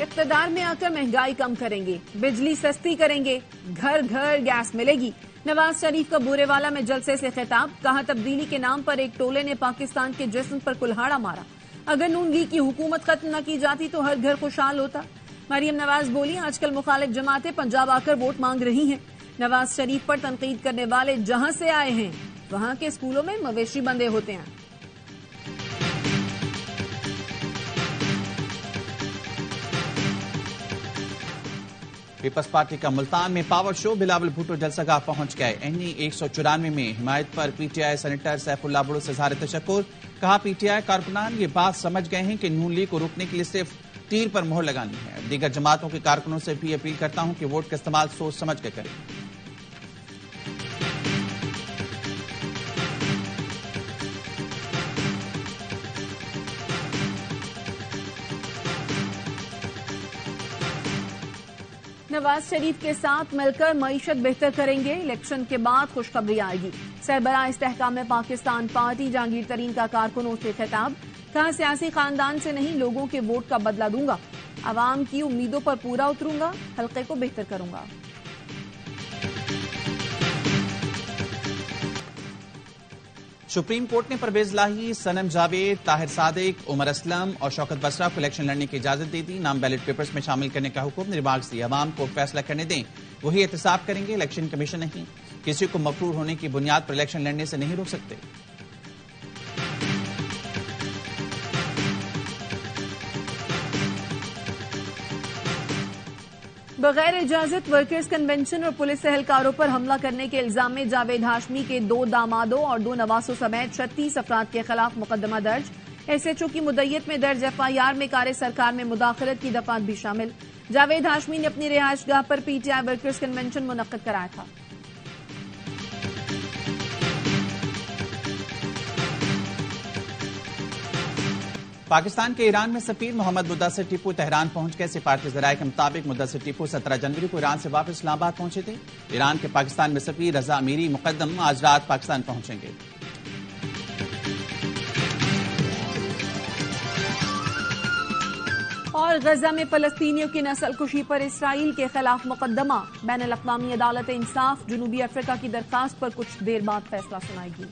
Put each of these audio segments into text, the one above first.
اقتدار میں آ کر مہنگائی کم کریں گے، بجلی سستی کریں گے، گھر گھر گیس ملے گی۔ نواز شریف کا بورے والا میں جلسے سے خطاب، کہا تبدیلی کے نام پر ایک ٹولے نے پاکستان کے جسم پر کلہاڑا مارا، اگر نون لیگ کی حکومت ختم نہ کی جاتی تو ہر گھر خوشحال ہوتا۔ مریم نواز بولی، آج کل مخالف جماعتیں پنجاب آ کر ووٹ مانگ رہی ہیں۔ نواز شریف پر تنقید کرنے والے جہاں سے آئے ہیں وہاں کے اسکولوں میں مویشی بندے ہوتے ہیں۔ پیپلز پارٹی کا ملتان میں پاور شو، بلاول بھٹو جلسہ گاہ پہنچ گئے۔ اینی 194 میں حمایت پر P T I senator Saifullah بڑو سے اظہار تشکر، کہا پی ٹی آئی کارکنان یہ بات سمجھ گئے ہیں کہ نون لیگ کو روکنے کے لیے صرف تیر پر مہر لگانی ہے۔ دیگر جماعتوں کے کارکنوں سے بھی اپیل کرتا ہوں کہ ووٹ کا استعمال سوچ سمجھ کے کریں۔ نواز شریف کے ساتھ مل کر معیشت بہتر کریں گے، الیکشن کے بعد خوشخبری آئے گی۔ سربراہ استحکام پاکستان پارٹی جہانگیر ترین کا کارکنوں سے خطاب، کہا سیاسی خاندان سے نہیں لوگوں کے ووٹ کا بدلہ دوں گا، عوام کی امیدوں پر پورا اتروں گا، حلقے کو بہتر کروں گا۔ سپریم کورٹ نے پرویز لاہی، صنم جاوید، طاہر صادق، عمر اسلم اور شوکت بسرا کو الیکشن لڑنے کی اجازت دے دی۔ نام بیلٹ پیپرز میں شامل کرنے کا حکم، ریمارکس دی، عوام کو فیصلہ کرنے دیں، وہی احتساب کریں گے، الیکشن کمیشن نہیں، کسی کو مفرور ہونے کی بنیاد پر الیکشن لڑنے سے نہیں روک سکتے۔ بغیر اجازت ورکرز کنونشن اور پولیس اہلکاروں پر حملہ کرنے کے الزام میں جاوید ہاشمی کے 2 دامادوں اور 2 نواسوں سمیت 36 افراد کے خلاف مقدمہ درج۔ ایس ایچ او کی مدعیت میں درج ایف آئی آر میں کار سرکار میں مداخلت کی دفعات بھی شامل۔ جاوید ہاشمی نے اپنی رہائش گاہ پر P T I workers convention منعقد کرایا تھا۔ پاکستان کے ایران میں سفیر محمد مدثر ٹیپو تہران پہنچ گئے۔ سفارتی ذرائع کے مطابق مدثر ٹیپو 17 جنوری کو ایران سے واپس اسلام آباد پہنچے تھے۔ ایران کے پاکستان میں سفیر رضا امیری مقدم آج رات پاکستان پہنچیں گے۔ اور غزہ میں فلسطینیوں کی نسل کشی پر اسرائیل کے خلاف مقدمہ، بین الاقوامی عدالت انصاف جنوبی افریقہ کی درخواست پر کچھ دیر بعد فیصلہ سنائے گی۔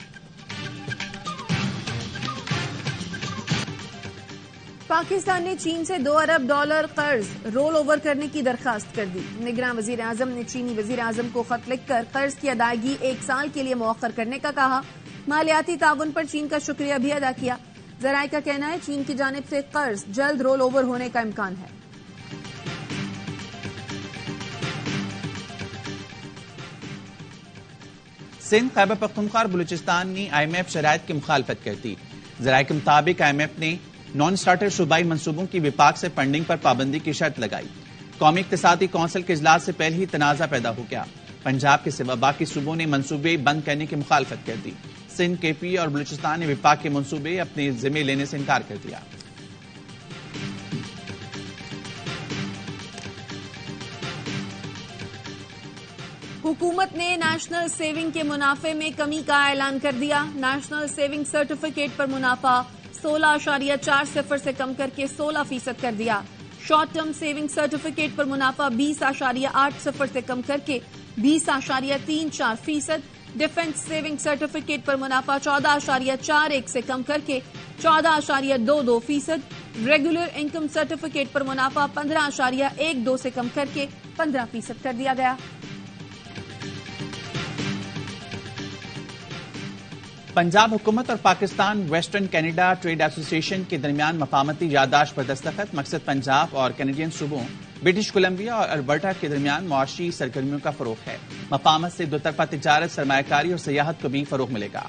پاکستان نے چین سے $2 ارب قرض رول اوور کرنے کی درخواست کر دی۔ نگراں وزیر اعظم نے چینی وزیر اعظم کو خط لکھ کر قرض کی ادائیگی 1 سال کے لیے مؤخر کرنے کا کہا۔ مالیاتی تعاون پر چین کا شکریہ بھی ادا کیا۔ ذرائع کا کہنا ہے چین کی جانب سے قرض جلد رول اوور ہونے کا امکان ہے۔ سندھ، خیبر پختونخوا اور بلوچستان نے آئی ایم ایف شرائط کی مخالفت کر دی۔ ذرائع کے مطابق آئی ایم ایف نے نان اسٹارٹر صوبائی منصوبوں کی وفاق سے فنڈنگ پر پابندی کی شرط لگائی۔ قومی اقتصادی کونسل کے اجلاس سے پہلے ہی تنازع پیدا ہو گیا۔ پنجاب کے سوا باقی صوبوں نے منصوبے بند کرنے کی مخالفت کر دی۔ سندھ، کے پی اور بلوچستان نے وفاق کے منصوبے اپنے ذمہ لینے سے انکار کر دیا۔ حکومت نے نیشنل سیونگ کے منافع میں کمی کا اعلان کر دیا۔ نیشنل سیونگ سرٹیفکیٹ پر منافع 16.40 سے کم کر کے 16% کر دیا۔ شارٹ ٹرم سیونگ سرٹیفکیٹ پر منافع 20.80 سے کم کر کے 20.34%۔ ڈیفنس سیونگ سرٹیفکیٹ پر منافع 14.41 سے کم کر کے 14.22%۔ ریگولر انکم سرٹیفکیٹ پر منافع 15.12 سے کم کر کے 15% کر دیا گیا۔ پنجاب حکومت اور پاکستان ویسٹرن کینیڈا ٹریڈ ایسوسی ایشن کے درمیان مفاہمتی یادداشت پر دستخط۔ مقصد پنجاب اور کینیڈین صوبوں برٹش کولمبیا اور البرٹا کے درمیان معاشی سرگرمیوں کا فروغ ہے۔ مفاہمت سے دو طرفہ تجارت، سرمایہ کاری اور سیاحت کو بھی فروغ ملے گا۔